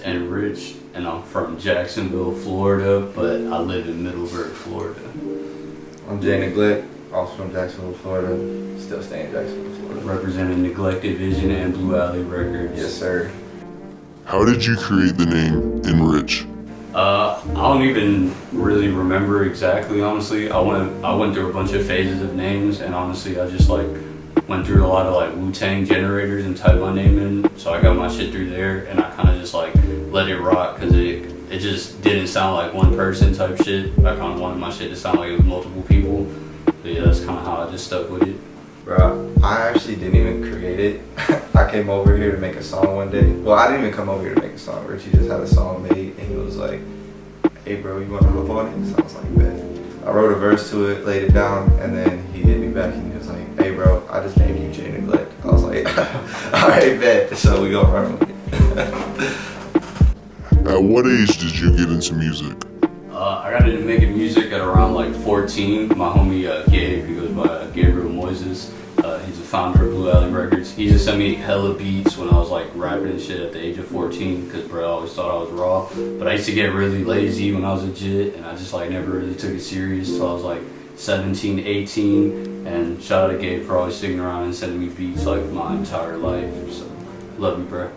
is Rich, and I'm from Jacksonville, Florida, but I live in Middleburg, Florida. I'm Jay Neglect, also from Jacksonville, Florida. Still staying in Jacksonville, Florida. Representing Neglected Vision and Blue Alley Records. Yes, sir. How did you create the name Enrich? I don't even really remember exactly, honestly. I went through a bunch of phases of names, and honestly, I just like went through a lot of like Wu-Tang generators and typed my name in, so I got my shit through there, and I kind of just like let it rock because it just didn't sound like one person type shit. I kind of wanted my shit to sound like it was multiple people. But yeah, that's kind of how I just stuck with it. Bro, I actually didn't even create it. I came over here to make a song one day. Well, I didn't even come over here to make a song. Richie just had a song made, and he was like, "Hey bro, you want to hop on it?" So I was like, "Bet." I wrote a verse to it, laid it down, and then he hit me back and he was like, "Hey bro, I just named you Jay Neglect." I was like, "Alright, bet." So we go run with it. At what age did you get into music? I got into making music at around like 14. My homie Gabe, he goes by Gabriel Moises. He's the founder of Blue Alley Records. He just sent me hella beats when I was like rapping and shit at the age of 14 because bro, I always thought I was raw. But I used to get really lazy when I was a jit, and I just like never really took it serious till I was like 17, 18. And shout out to Gabe for always sticking around and sending me beats like my entire life. So love you, bro.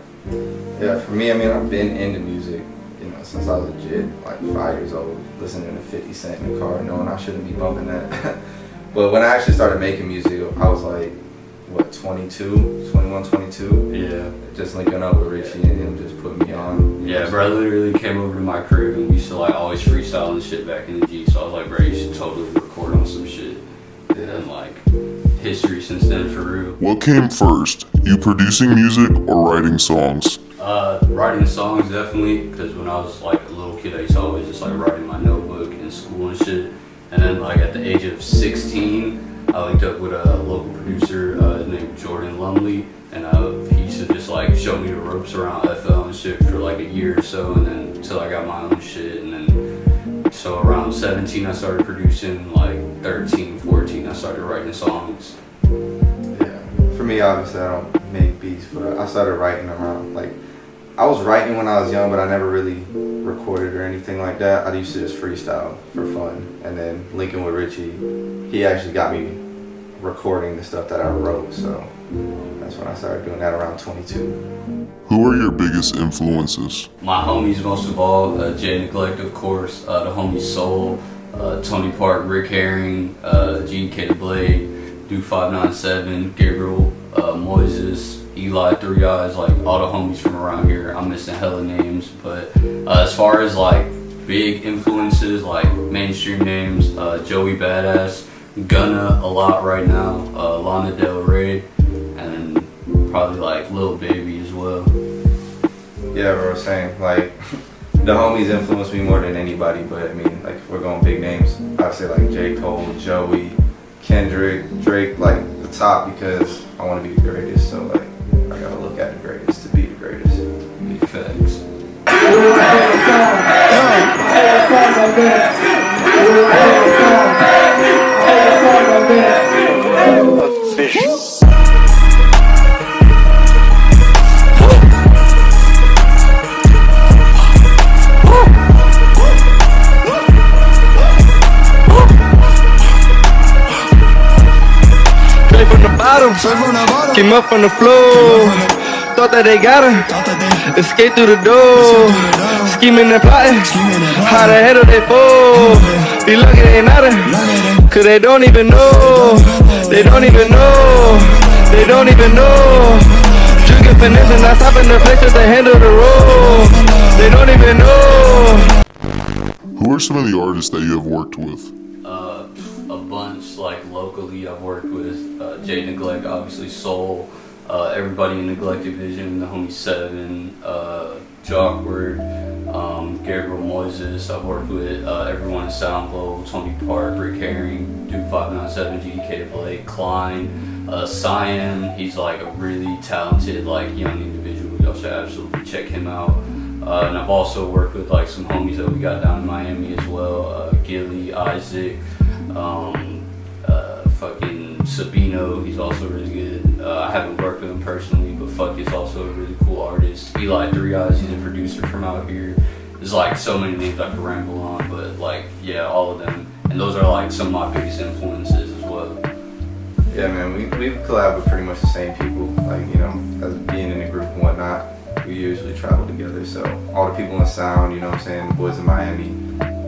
Yeah, for me, I mean, I've been into music, you know, since I was a kid, like 5 years old, listening to 50 Cent in the car, knowing I shouldn't be bumping that. But when I actually started making music, I was like, what, 22, 21, 22? Yeah. Just linking up with Richie and him just put me on. Yeah, bro, I literally came over to my crib and we used to like always freestyle and shit back in the G. So I was like, bro, you should totally record on some shit. Yeah. And like, history since then for real. What came first, you producing music or writing songs? Writing songs definitely, because when I was like a little kid, I used to always just like write in my notebook in school and shit. And then like at the age of 16, I linked up with a local producer named Jordan Lumley, and he used to just like show me the ropes around FL and shit for like a year or so, and then until I got my own shit. And then so around 17 I started producing, like 13, 14 I started writing songs. Yeah, for me obviously I don't make beats, but I started writing around, like I was writing when I was young, but I never really recorded or anything like that. I used to just freestyle for fun. And then linking with Richie, he actually got me recording the stuff that I wrote. So that's when I started doing that around 22. Who are your biggest influences? My homies, most of all, Jay Neglect, of course, the homies Soul, Tony Park, Rick Herring, GK the Blade, Dir.47Films, Gabriel Moises, Eli 3 Eyes, like all the homies from around here. I'm missing hella names, but as far as like big influences, like mainstream names, Joey Badass, Gunna a lot right now, Lana Del Rey, and probably like Lil Baby as well. Yeah, bro, same. Like the homies influenced me more than anybody, but I mean, like if we're going big names, I'd say like J. Cole, Joey, Kendrick, Drake, like the top, because I want to be the greatest. So like I gotta look at the greatest to be the greatest. Big facts. Straight from the bottom, came up from the floor. Thought that they got her, escaped through the door. Scheming and plotting, how the hell do they fall? Be lucky they not her, cause they don't even know. They don't even know, they don't even know. Drinking finesse and not stopping the place to handle the road. They don't even know. Who are some of the artists that you have worked with? A bunch, like locally I've worked with Jay Neglect, obviously Soul, everybody in Neglected Vision, the homie Seven, Jockward, Gabriel Moises. I've worked with everyone in SoundGlow, Tony Park, Rick Herring, Duke597, GK Blake, Klein, Cyan. He's like a really talented like young individual. Y'all should absolutely check him out. And I've also worked with like some homies that we got down in Miami as well, Gilly, Isaac, fucking Sabino. He's also really good. I haven't worked with him personally, but fuck, he's also a really cool artist. Eli 3 Eyes, he's a producer from out here. There's like so many names I could ramble on, but like, yeah, all of them. And those are like some of my biggest influences as well. Yeah, man, we've collabed with pretty much the same people. Like, you know, as being in a group and whatnot, we usually travel together. So all the people in sound, you know what I'm saying, the boys in Miami,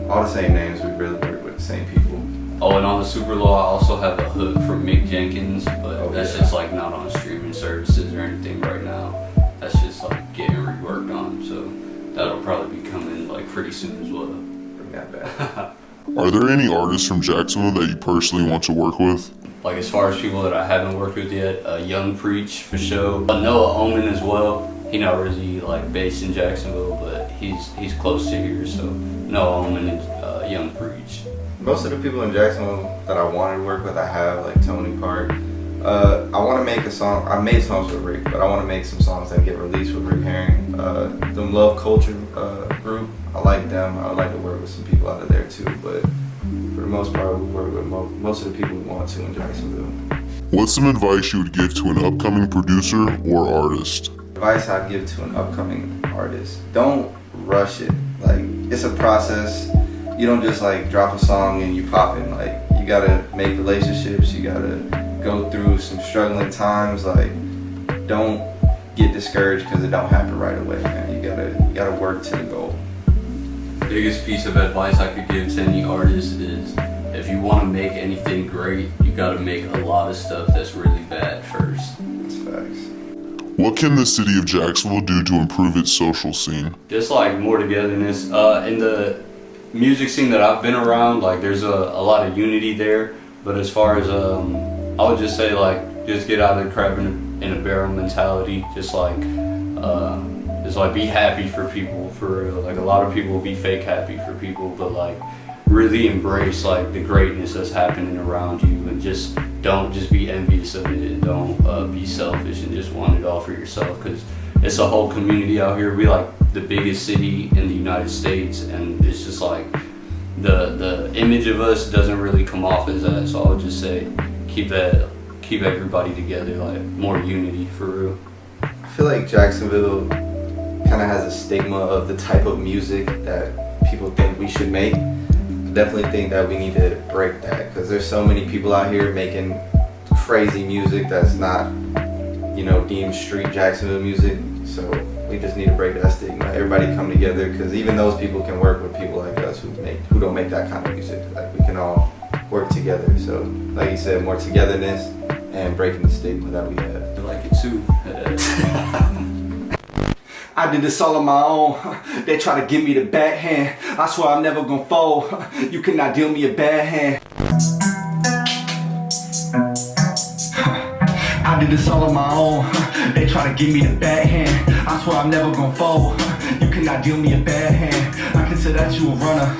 all the same names, we really work with the same people. Oh, and on the Super Low, I also have a hook from Mick Jenkins, but that's just like not on streaming services or anything right now. That's just like getting reworked on, so that'll probably be coming like pretty soon as well. Bring that back. Are there any artists from Jacksonville that you personally want to work with? Like as far as people that I haven't worked with yet, Young Preach for sure. Noah Omen as well. He not really like based in Jacksonville, but he's close to here. So Noah Omen and Young Preach. Most of the people in Jacksonville that I wanted to work with, I have, like Tony Park. I want to make a song. I made songs with Rick, but I want to make some songs that get released with Rick Herring. The Love Culture group, I like them. I would like to work with some people out of there too, but for the most part, we work with most of the people we want to in Jacksonville. What's some advice you would give to an upcoming producer or artist? Advice I'd give to an upcoming artist: don't rush it. Like, it's a process. You don't just like drop a song and you pop it. Like, you gotta make relationships. You gotta go through some struggling times. Like, don't get discouraged because it don't happen right away, man. You gotta work to the goal. Biggest piece of advice I could give to any artist is if you want to make anything great, you got to make a lot of stuff that's really bad first. That's facts. What can the city of Jacksonville do to improve its social scene? Just like more togetherness. In the music scene that I've been around, like there's a lot of unity there. But as far as I would just say like just get out of the crab in a barrel mentality. Just like be happy for people, for real. Like a lot of people will be fake happy for people, but like really embrace like the greatness that's happening around you, and just don't just be envious of it, and don't be selfish and just want it all for yourself, because it's a whole community out here. We like the biggest city in the United States, and it's just like the image of us doesn't really come off as that. So I would just say keep everybody together, like more unity for real. I feel like Jacksonville kind of has a stigma of the type of music that people think we should make. I definitely think that we need to break that, because there's so many people out here making crazy music that's not, you know, deemed street Jacksonville music. So we just need to break that stigma. Everybody come together, because even those people can work with people like us who don't make that kind of music. Like, we can all work together. So like you said, more togetherness and breaking the stigma that we have. I like it too. I did this all on my own. They try to give me the backhand. I swear I'm never gonna fold. You cannot deal me a bad hand. I did this all on my own. They try to give me the backhand. I swear I'm never gonna fold. You cannot deal me a bad hand. I consider that you a runner.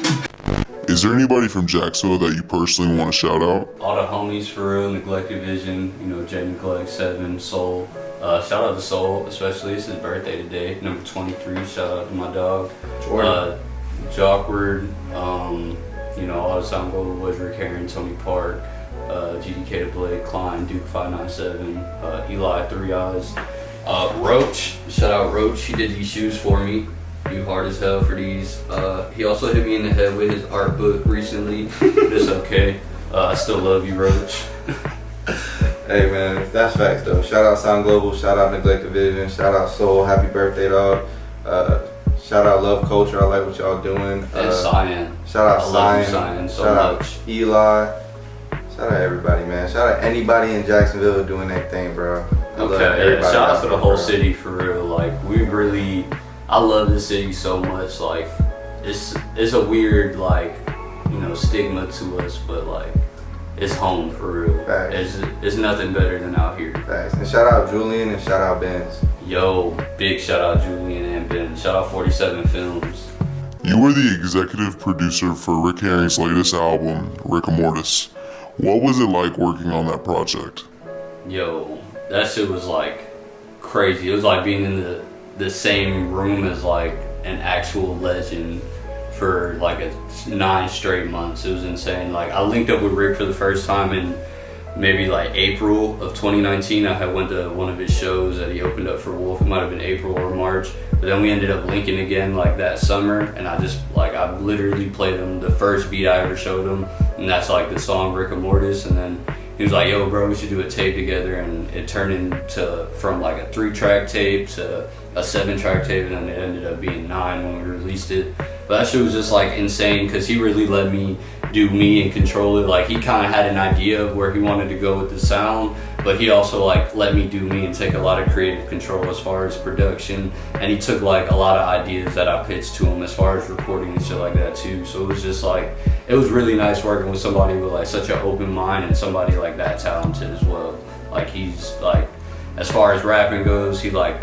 Is there anybody from Jacksonville that you personally want to shout out? All the homies for real, Neglected Vision, you know, J Neglect, 7, Soul. Shout out to Soul, especially. It's his birthday today, number 23. Shout out to my dog. Jockward, you know, all the Sound Global Boys, Rick Herring, Tony Park, GDK to Blake, Klein, Duke 597, Eli 3 Eyes. Roach, shout out Roach. He did these shoes for me. You hard as hell for these. He also hit me in the head with his art book recently. It's okay. I still love you, Roach. Hey man, that's facts though. Shout out Sound Global, shout out Neglected Vision, shout out Soul, happy birthday dog. Shout out Love Culture, I like what y'all doing. And Cyan. Shout out I love you, Cyan, so shout much. out Eli. Shout out everybody, man. Shout out anybody in Jacksonville doing their thing, bro. Okay, yeah, shout out to the whole city for real. Like, I love the city so much. Like, it's a weird, like, you know, stigma to us, but like, it's home for real. Facts. It's nothing better than out here. Facts. And shout out Julian and shout out Benz. Yo, big shout out Julian and Ben. Shout out 47Films. You were the executive producer for Rick Herring's latest album, Rick Mortis. What was it like working on that project? Yo, that shit was like crazy. It was like being in the same room as like an actual legend for like 9 straight months. It was insane. Like, I linked up with Rick for the first time in maybe like April of 2019, I had went to one of his shows that he opened up for Wolf. It might have been April or March, but then we ended up linking again like that summer, and I literally played him the first beat I ever showed him, and that's like the song Rick Mortis. And then he was like, yo bro, we should do a tape together, and it turned into from like a 3-track tape to a 7-track tape, and then it ended up being 9 when we released it. But that shit was just like insane, because he really let me do me and control it. Like, he kind of had an idea of where he wanted to go with the sound, but he also like let me do me and take a lot of creative control as far as production. And he took like a lot of ideas that I pitched to him as far as recording and shit like that too. So it was just like, it was really nice working with somebody with like such an open mind and somebody like that talented as well. Like, he's like, as far as rapping goes, he like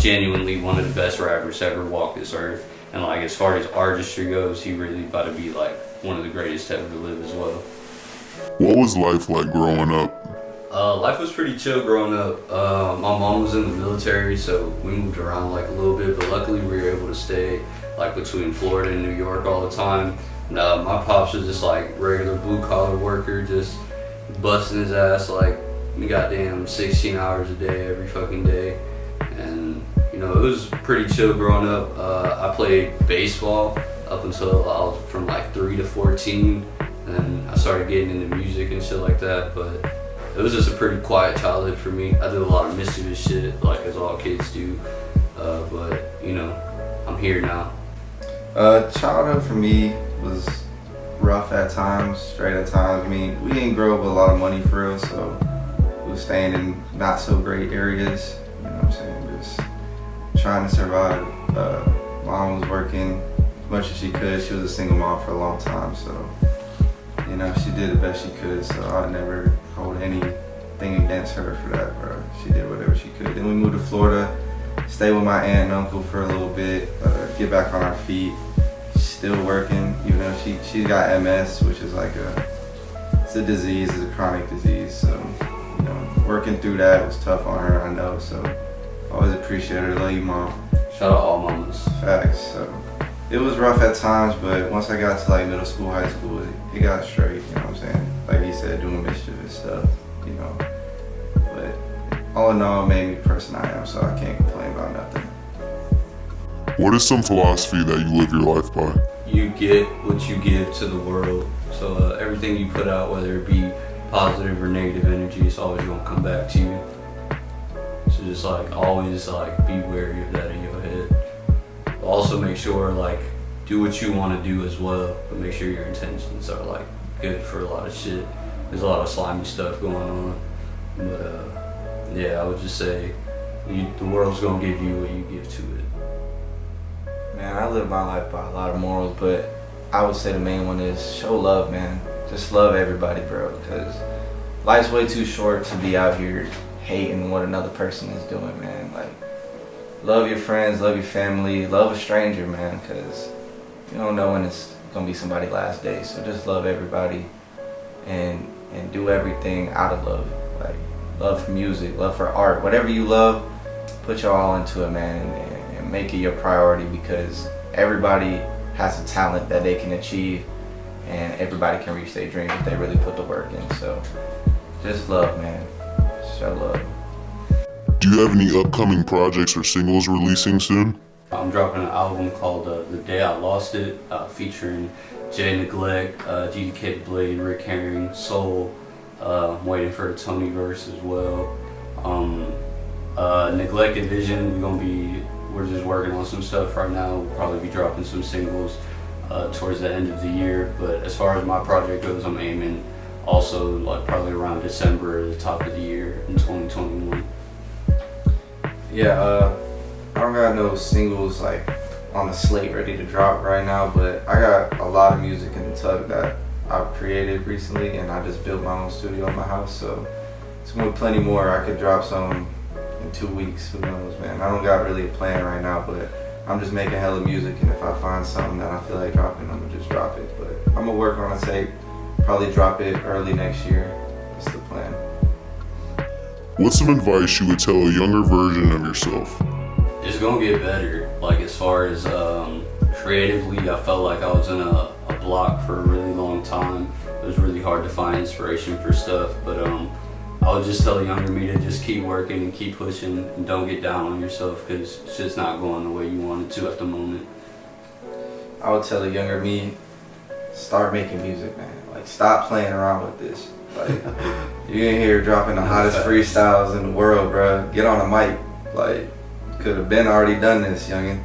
genuinely one of the best rappers to ever walk this earth. And like, as far as artistry goes, he really about to be like one of the greatest to ever live as well. What was life like growing up? Life was pretty chill growing up. My mom was in the military, so we moved around like a little bit, but luckily we were able to stay like between Florida and New York all the time. And, my pops was just like regular blue collar worker, just busting his ass like goddamn 16 hours a day every fucking day. And you know, it was pretty chill growing up. I played baseball up until I was from like 3 to 14, and then I started getting into music and shit like that. But it was just a pretty quiet childhood for me. I did a lot of mischievous shit, like as all kids do. But you know, I'm here now. Childhood for me was rough at times, straight at times. I mean, we didn't grow up with a lot of money for real, so we were staying in not so great areas. You know what I'm saying? Just trying to survive. Mom was working as much as she could. She was a single mom for a long time, so you know, she did the best she could. So I'd never hold anything against her for that, bro. She did whatever she could. Then we moved to Florida, stayed with my aunt and uncle for a little bit, get back on our feet. She's still working, even though she got MS, which is like it's a disease, it's a chronic disease. So you know, working through that was tough on her, I know. So always appreciate her. Love you, Mom. Shout out all mamas. Facts. So it was rough at times, but once I got to like middle school, high school, it got straight, you know what I'm saying? Like he said, doing mischievous stuff, you know. But all in all, it made me the person I am, so I can't complain about nothing. What is some philosophy that you live your life by? You get what you give to the world. So everything you put out, whether it be positive or negative energy, it's always gonna come back to you. So just like always like be wary of that in your head. Also make sure like do what you want to do as well, but make sure your intentions are like good for a lot of shit. There's a lot of slimy stuff going on, but yeah, I would just say the world's gonna give you what you give to it. Man, I live my life by a lot of morals, but I would say the main one is show love, man. Just love everybody, bro, because life's way too short to be out here hating what another person is doing, man. Like, love your friends, love your family, love a stranger, man, because you don't know when it's gonna be somebody's last day. So just love everybody and do everything out of love. Like, love for music, love for art, whatever you love, put your all into it, man, and make it your priority, because everybody has a talent that they can achieve, and everybody can reach their dreams if they really put the work in. So just love, man. Show love. Do you have any upcoming projects or singles releasing soon? I'm dropping an album called The Day I Lost It, featuring Jay Neglect, GDK Blade, Rick Herring, Soul. I'm waiting for a Tony verse as well. Neglected Vision, we're just working on some stuff right now. We'll probably be dropping some singles towards the end of the year. But as far as my project goes, I'm aiming also like probably around December or the top of the year in 2021. Yeah, I don't got no singles like on the slate ready to drop right now, but I got a lot of music in the tug that I've created recently, and I just built my own studio in my house, so it's gonna be plenty more. I could drop some in 2 weeks, who knows, man. I don't got really a plan right now, but I'm just making hella music, and if I find something that I feel like dropping, I'm gonna just drop it. But I'm gonna work on a tape, probably drop it early next year. That's the plan. What's some advice you would tell a younger version of yourself? It's gonna get better. Like as far as creatively, I felt like I was in a block for a really long time, it was really hard to find inspiration for stuff. But I would just tell younger me to just keep working and keep pushing and don't get down on yourself because it's just not going the way you want it to at the moment. I would tell the younger me, start making music, man. Like, stop playing around with this. Like, you in here dropping the hottest freestyles in the world, bro. Get on a mic. Like, could have been already done this, youngin'.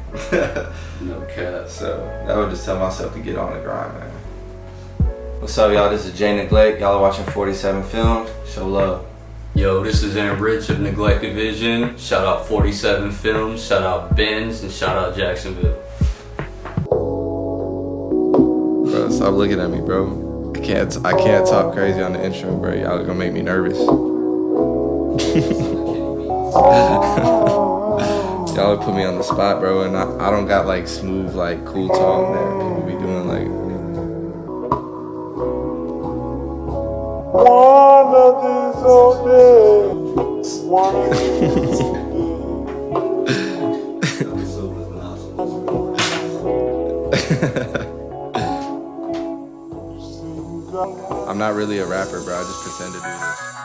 No cap. So I would just tell myself to get on the grind, man. What's up, y'all? This is Jay Neglect. Y'all are watching 47 Films. Show love. Yo, this is Aaron Rich of Neglect Division. Shout out 47 Films. Shout out Benz and shout out Jacksonville. Bro, stop looking at me, bro. I can't talk crazy on the intro, bro. Y'all gonna make me nervous. Y'all would put me on the spot, bro, and I don't got like smooth, like cool talk that people be doing. Like, one of these old days, one of these I'm not really a rapper, bro. I just pretend to do this.